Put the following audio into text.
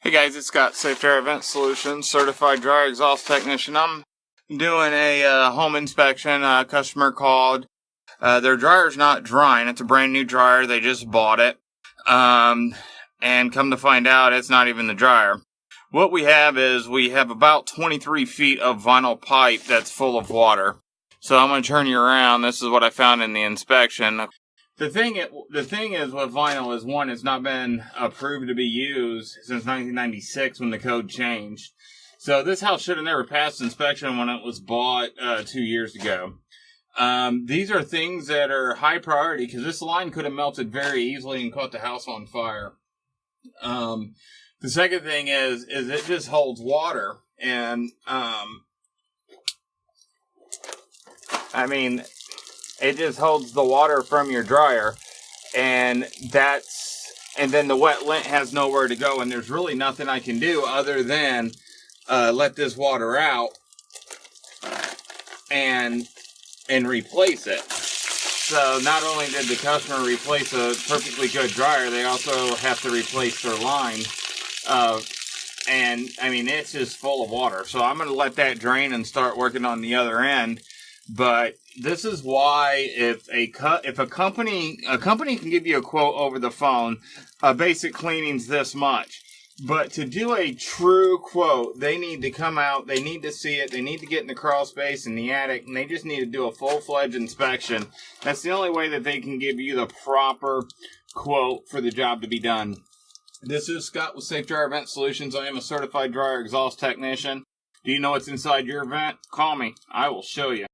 Hey guys, it's Scott, Safe Dryer Vent Solutions, Certified Dryer Exhaust Technician. I'm doing a home inspection. Customer called. Their dryer's not drying. It's a brand new dryer. They just bought it. And come to find out, it's not even the dryer. What we have is we have about 23 feet of vinyl pipe that's full of water. So I'm going to turn you around. This is what I found in the inspection. The thing is with vinyl is, one, it's not been approved to be used since 1996 when the code changed. So this house should have never passed inspection when it was bought 2 years ago. These are things that are high priority because this line could have melted very easily and caught the house on fire. The second thing is it just holds water. And, it just holds the water from your dryer, and then the wet lint has nowhere to go, and there's really nothing I can do other than let this water out and replace it. So not only did the customer replace a perfectly good dryer, they also have to replace their line. It's just full of water. So I'm going to let that drain and start working on the other end. But this is why if a company can give you a quote over the phone, basic cleaning's this much. But to do a true quote, they need to come out, they need to see it, they need to get in the crawl space in the attic, and they just need to do a full-fledged inspection. That's the only way that they can give you the proper quote for the job to be done. This is Scott with Safe Dryer Vent Solutions. I am a certified dryer exhaust technician. Do you know what's inside your vent? Call me. I will show you.